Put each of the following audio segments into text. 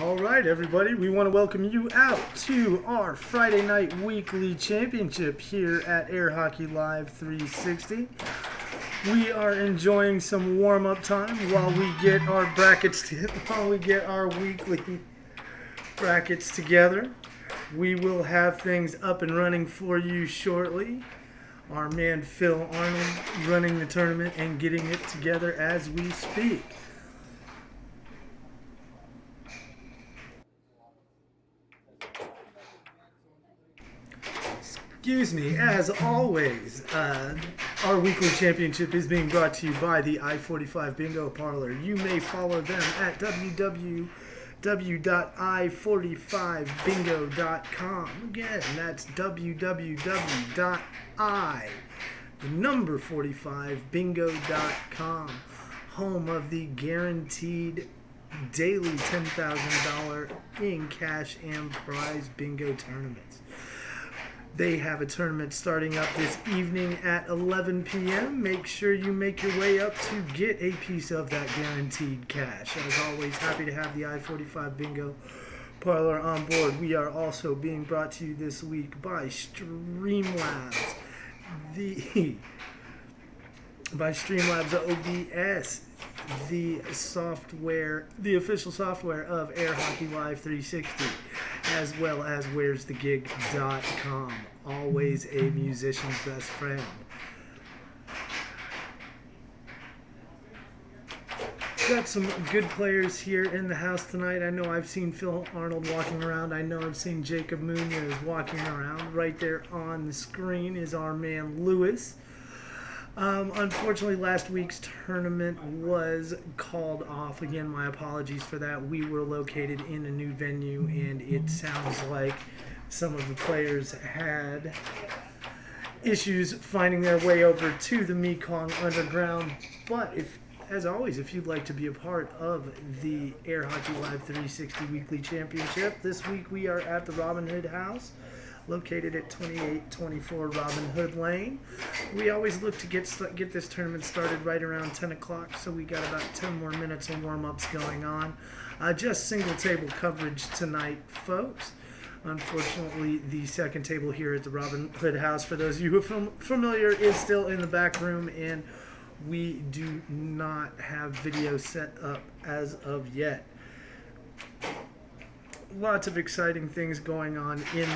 All right, everybody, we want to welcome you out to our Friday Night Weekly Championship here at Airhockey Live 360. We are enjoying some warm-up time while we get our weekly brackets together. We will have things up and running for you shortly. Our man Phil Arnold running the tournament and getting it together as we speak. Excuse me, as always, our weekly championship is being brought to you by the I-45 Bingo Parlor. You may follow them at www.i45bingo.com. Again, that's www.i45bingo.com. Home of the guaranteed daily $10,000 in cash and prize bingo tournaments. They have a tournament starting up this evening at 11 p.m. Make sure you make your way up to get a piece of that guaranteed cash. As always, happy to have the I-45 Bingo Parlor on board. We are also being brought to you this week by Streamlabs, the OBS, the official software of Airhockey Live 360, as well as where'sthegig.com. Always a musician's best friend. Got some good players here in the house tonight. I know I've seen Phil Arnold walking around. I know I've seen Jacob Munoz walking around. Right there on the screen is our man Lewis. Unfortunately, last week's tournament was called off. Again, my apologies for that. We were located in a new venue, and it sounds like some of the players had issues finding their way over to the Mekong Underground. But as always, if you'd like to be a part of the Air Hockey Live 360 Weekly Championship, this week we are at the Robin Hood House, located at 2824 Robin Hood Lane. We always look to get this tournament started right around 10 o'clock, so we got about 10 more minutes of warm-ups going on. Just single table coverage tonight, folks. Unfortunately, the second table here at the Robin Hood House, for those of you who are familiar, is still in the back room, and we do not have video set up as of yet. Lots of exciting things going on in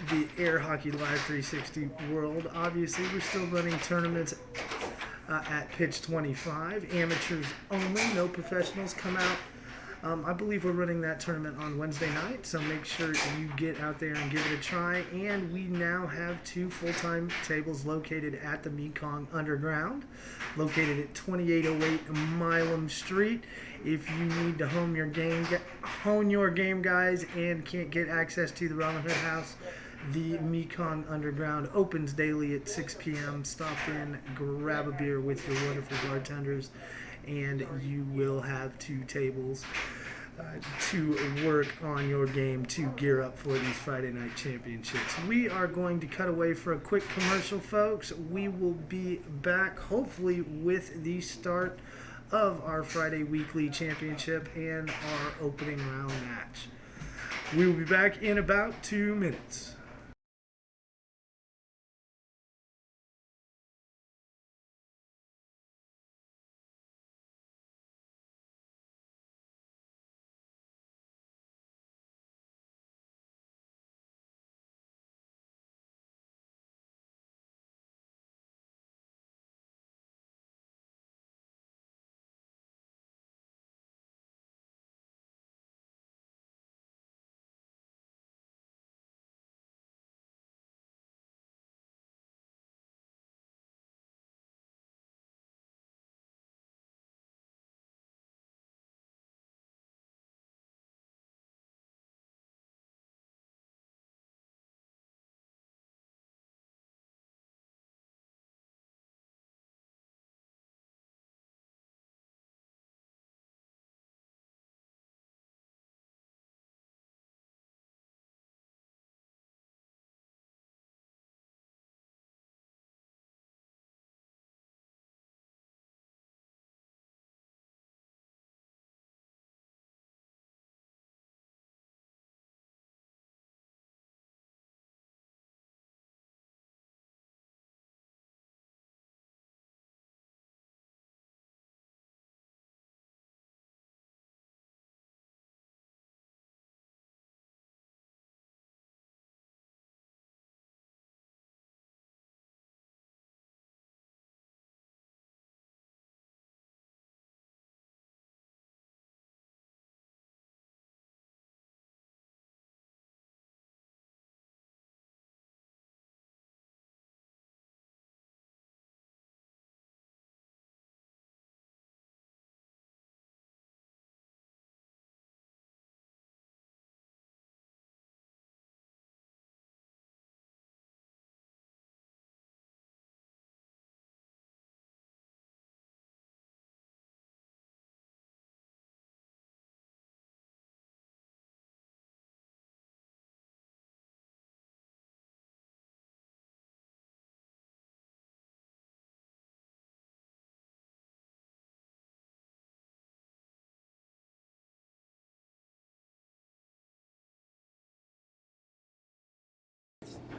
the Air Hockey Live 360 world. Obviously, we're still running tournaments at pitch 25. Amateurs only, no professionals come out. I believe we're running that tournament on Wednesday night, so make sure you get out there and give it a try. And we now have 2 full-time tables located at the Mekong Underground, located at 2808 Milam Street. If you need to hone your game, guys, and can't get access to the Robin Hood House, the Mekong Underground opens daily at 6 p.m. Stop in, grab a beer with your wonderful bartenders, and you will have 2 tables to work on your game to gear up for these Friday night championships. We are going to cut away for a quick commercial, folks. We will be back hopefully with the start of our Friday weekly championship and our opening round match. We will be back in about 2 minutes.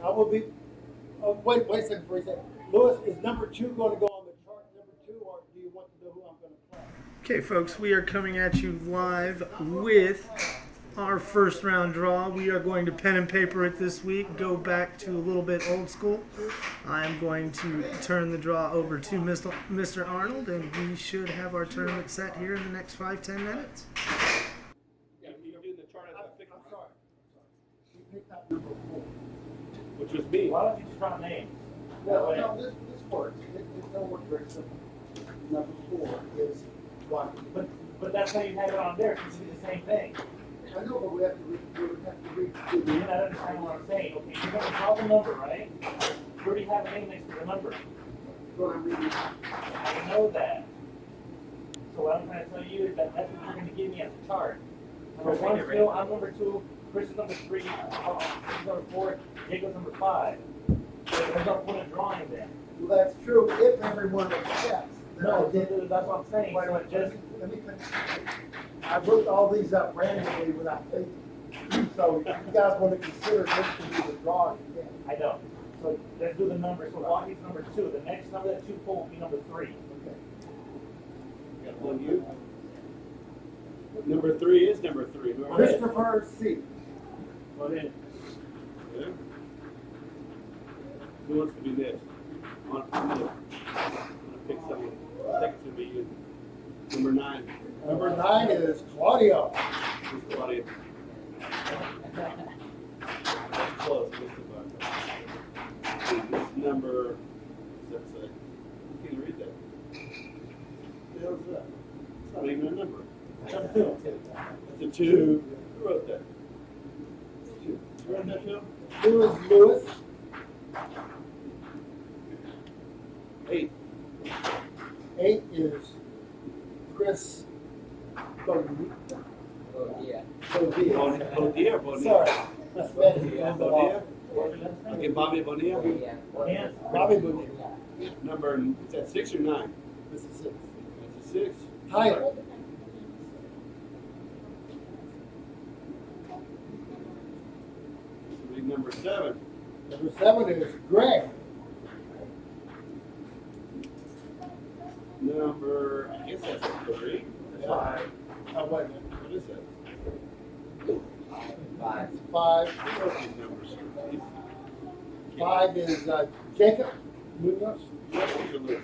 I will be. Wait a second before you say. Lewis, is number 2 going to go on the chart? Number 2, or do you want to know who I'm going to play? Okay, folks, we are coming at you live with our first round draw. We are going to pen and paper it this week, go back to a little bit old school. I am going to turn the draw over to Mr. Arnold, and we should have our tournament set here in the next 5-10 minutes. Yeah, you're doing the chart as a pick. I'm sorry. You picked up number 4. Which was me. Why don't you just draw names? No, this works. It don't work very simple. Number 4 is one. But that's how you have it on there. It's the same thing. I know, but we have to read. You're not understanding what I'm saying. Okay, you're going to draw the number, right? You already have a name next to the number. What I'm reading. I know that. So what I'm trying to tell you is that that's what you're going to give me as a chart. Number 1, Phil, I'm number 2, Chris is number 3, Chris is number 4, Jacob's number 5. So there's no point in drawing then. Well, that's true if everyone accepts. No, that's what I'm saying. Wait, So wait, just let me finish. I wrote all these up randomly without thinking. So if you guys want to consider this to be the drawing, you can. I know. So let's do the numbers. So Walkie's number 2. The next number that you pull will be number 3. Okay. Got one you. Number 3 is number 3. Christopher C. Go ahead. Yeah. Who wants to be next? I'm gonna pick someone. I think it's gonna be you. Number 9. Number 9 is Claudio. Who's Claudia? That's close. Missed the button. This number. What's that say? I can't read that. What the hell is that? It's not even a number. That's a 2. Who wrote that? 2. You wrote that, Phil? 2 is Lewis. 8. 8 is Chris Bodie. Bonilla or Bonilla? Sorry, that's better. Bonilla? Okay, Bobby Bonilla. Bobby Bodie. Number, is that 6 or 9? This is 6. That's a 6. Tyler. This will be number 7. Number 7 is Greg. Number, I guess that's a 3. Oh, wait a minute. What is that? 5. Who wrote these numbers? 5 is Jacob Munoz. Jeffries or Lewis?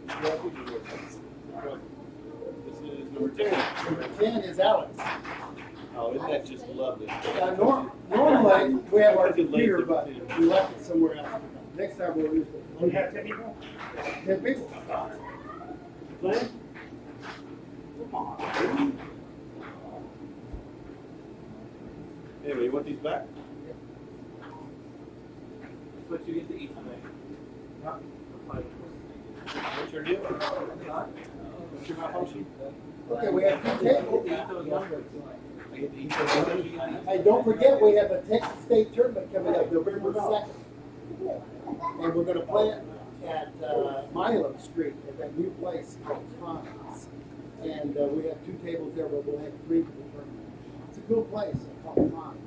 Jeffries or Lewis? Right. This is number 10. Number 10 is Alex. Oh, isn't that just lovely? Normally, we have our Because it computer, lays but it. we left it somewhere else. Next time we'll use We it. have 10 people? 10 people. Glenn? Come on. Anyway, you want these back? But you get to each tonight. What's your deal? What's your malfunction? Okay, we have 2 tables. I get to eat those numbers? Hey, don't forget, we have a Texas State tournament coming up November 2nd. And we're gonna play it at Milo Street at that new place called Tom's. And we have 2 tables there, but we'll have 3 for the tournament. It's a cool place called Tom's.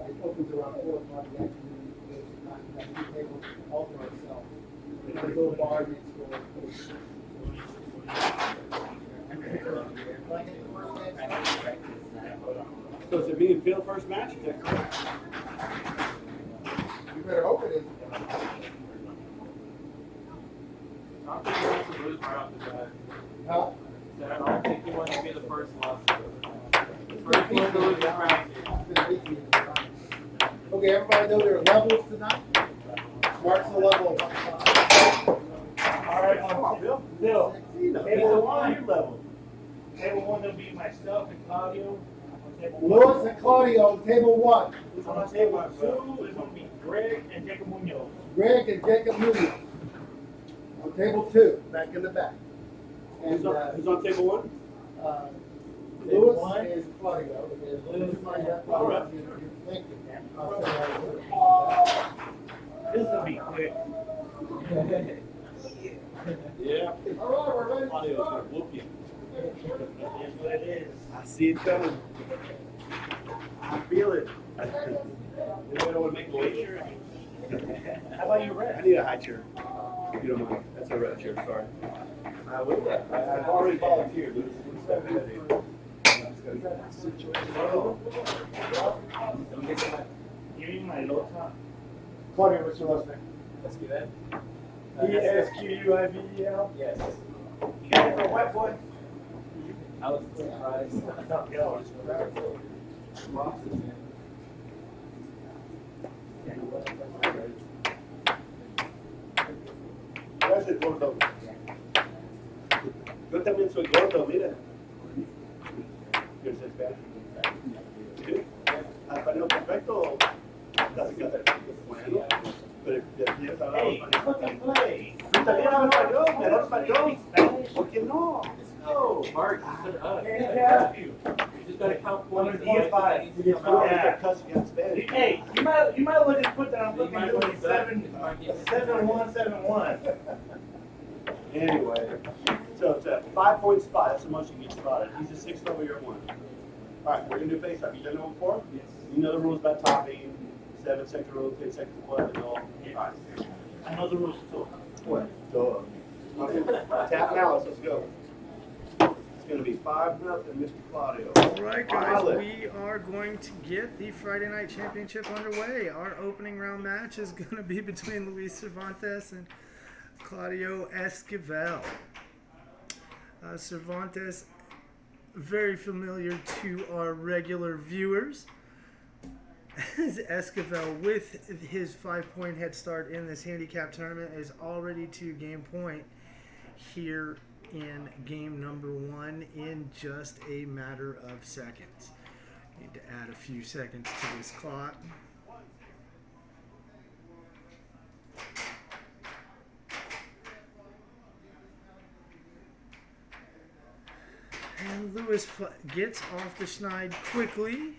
It opens around 4 o'clock in the afternoon. There's time to have 2 tables all to ourselves. There's a little bar next door. So is it me and Phil first match? Is that correct? You better hope it is. I think you want to lose right off the bat. Huh? I don't think you want to be the first loss. First one to lose the crown. Okay, everybody know their levels tonight? Mark's the level. All right, Bill. Table 1, your level. Table 1 will be myself and Claudio. On table 1. Lewis and Claudio on table 1. On table 2 is going to be Greg and Jacob Munoz. Greg and Jacob Moody. On table 2, back in the back. And Who's on table 1? Lewis one. and Claudio. Lewis and All right. Claudio. Thank you. This will be quick. Yeah. All right, we're ready to Claudio's gonna start. whoop you. Here's what it is. I see it coming. I feel it. Anybody want to make a weight chair? How about you, I Red? need a high chair. If you don't mind. That's a red chair, sorry. I've already volunteered. It's so heavy. Give me my low top. Claudia, what's your last name? Esquivel? Esquivel. Yes. You got it for a white boy? I was surprised. Gracias, gordo. Yo también soy gordo, mira. ¿Quieres ser Spanish? Sí. Español perfecto. Casi casi. Bueno, pero quieres hablar Hey, español. fucking play. Tú también hablas español, mejor español. ¿Por qué no? Let's go. Mark, you said us. Yeah. You just gotta count points. He gets five. He gets Wow, five. you got cussing in Spanish. Hey, you might look at put that on You fucking might doing want to 7-1-7-1. Anyway, so it's a 5-point spot. That's the most you can get spotted. He's a 6-0 year one. All right, we're gonna do face-off. You done that one before? Yes. You know the rules about topping, 7-second rule, 10-second play, and all. All right. I know the rules too. What? Duh. Okay. Tap Malice. Let's go. It's gonna be 5-0, Mr. Claudio. All right, guys, Pilot. we are going to get the Friday Night Championship underway. Our opening round match is going to be between Luis Cervantes and Claudio Esquivel. Cervantes, very familiar to our regular viewers, as Esquivel, with his 5-point head start in this handicap tournament, is already to game point here in game number 1 in just a matter of seconds. Need to add a few seconds to this clock. And Lewis gets off the schneid quickly.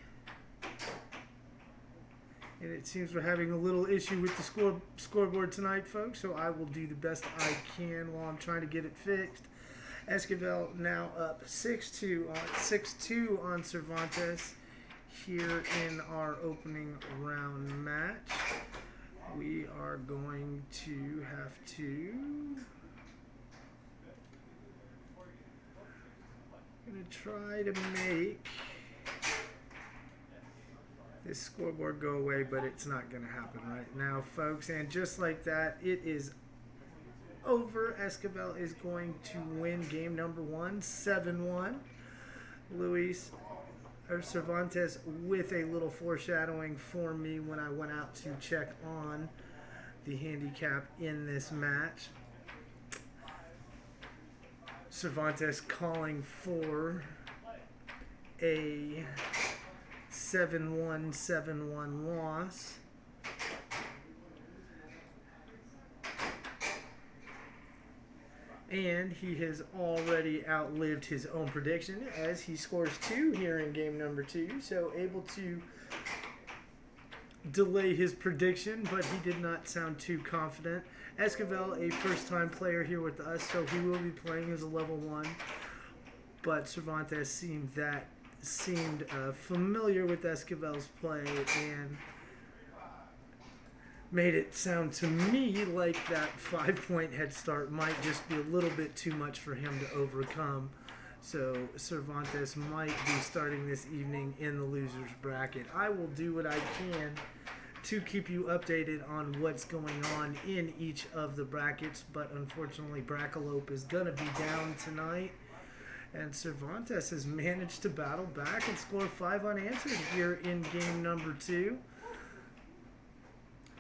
And it seems we're having a little issue with the scoreboard tonight, folks, so I will do the best I can while I'm trying to get it fixed. Esquivel now up 6-2 on Cervantes here in our opening round match. We are going to have to try to make this scoreboard go away, but it's not going to happen right now, folks. And just like that, it is over. Esquivel is going to win game number 1, 7-1. Cervantes with a little foreshadowing for me when I went out to check on the handicap in this match. Cervantes calling for a 7-1, 7-1 loss. And he has already outlived his own prediction as he scores 2 here in game number 2. So able to delay his prediction, but he did not sound too confident. Esquivel, a first-time player here with us, so he will be playing as a level 1. But Cervantes seemed familiar with Esquivel's play and made it sound to me like that 5-point head start might just be a little bit too much for him to overcome. So Cervantes might be starting this evening in the loser's bracket. I will do what I can to keep you updated on what's going on in each of the brackets, but unfortunately Brackelope is going to be down tonight. And Cervantes has managed to battle back and score 5 unanswered here in game number 2.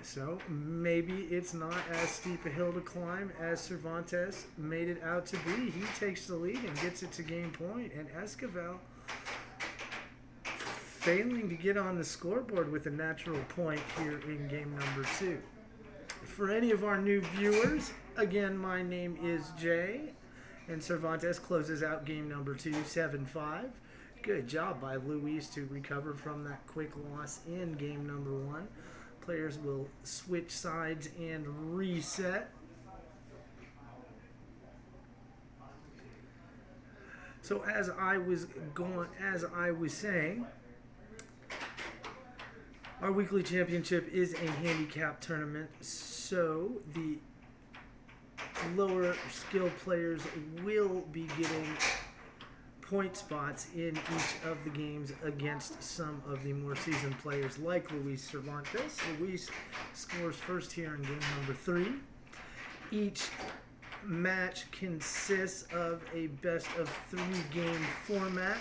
So maybe it's not as steep a hill to climb as Cervantes made it out to be. He takes the lead and gets it to game point. And Esquivel failing to get on the scoreboard with a natural point here in game number 2. For any of our new viewers, again, my name is Jay. And Cervantes closes out game number 2, 7-5. Good job by Luis to recover from that quick loss in game number 1. Players will switch sides and reset. So as I was saying, Our weekly championship is a handicap tournament, so the lower skill players will be getting point spots in each of the games against some of the more seasoned players like Luis Cervantes. Luis scores first here in game number 3. Each match consists of a best of 3 game format,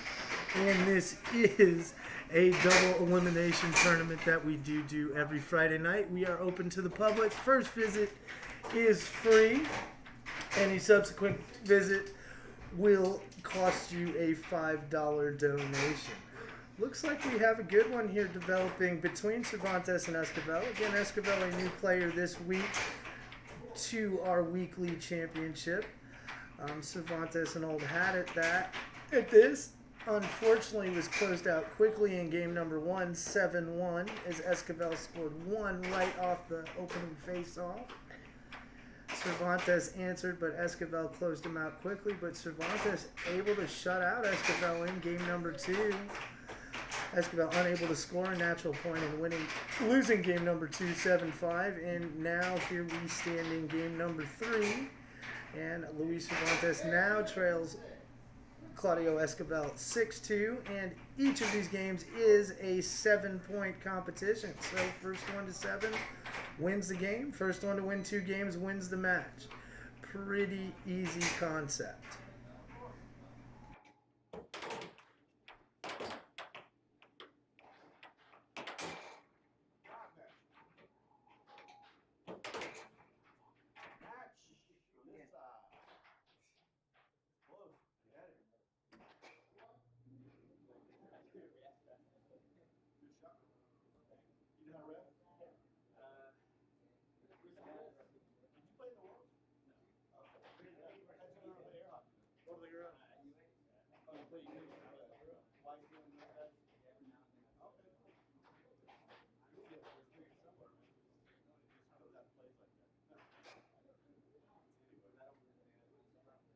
and this is a double elimination tournament that we do every Friday night. We are open to the public. First visit is free. Any subsequent visit will cost you a $5 donation. Looks like we have a good one here developing between Cervantes and Esquivel. Again, Esquivel, a new player this week to our weekly championship. Cervantes, an old hat at this. Unfortunately, was closed out quickly in game number 1, 7-1, as Esquivel scored 1 right off the opening face-off. Cervantes answered, but Esquivel closed him out quickly. But Cervantes able to shut out Esquivel in game number 2. Esquivel unable to score a natural point and losing game number 2, 7-5. And now here we stand in game number 3. And Luis Cervantes now trails Claudio Esquivel 6-2. And each of these games is a 7-point competition. So first one to 7 wins the game. First one to win 2 games wins the match. Pretty easy concept. You know how to ref? Did you play in the World? No. Okay. How'd you go to the Airhockey? Go to the Euro? Oh, you play Euro? Why you doing that? Okay. You'll be able to figure it somewhere, man. Just know that plays like that. Anyway.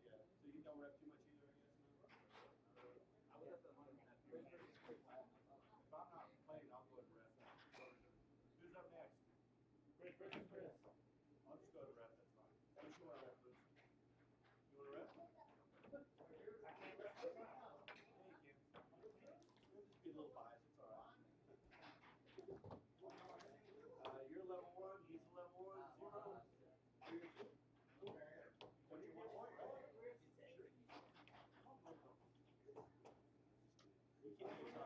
Yeah. So you don't ref too much either, I guess, no? I would have to want to have if I'm not playing, I'll go and ref. Who's up next? Chris. I'll just go to ref, that's fine. Who's you want to ref, Luke? You want to ref? I can't ref. Thank you. We'll just be a little biased, it's alright. You're level 1, he's level 1, 0. What do you want? Sure. You can't use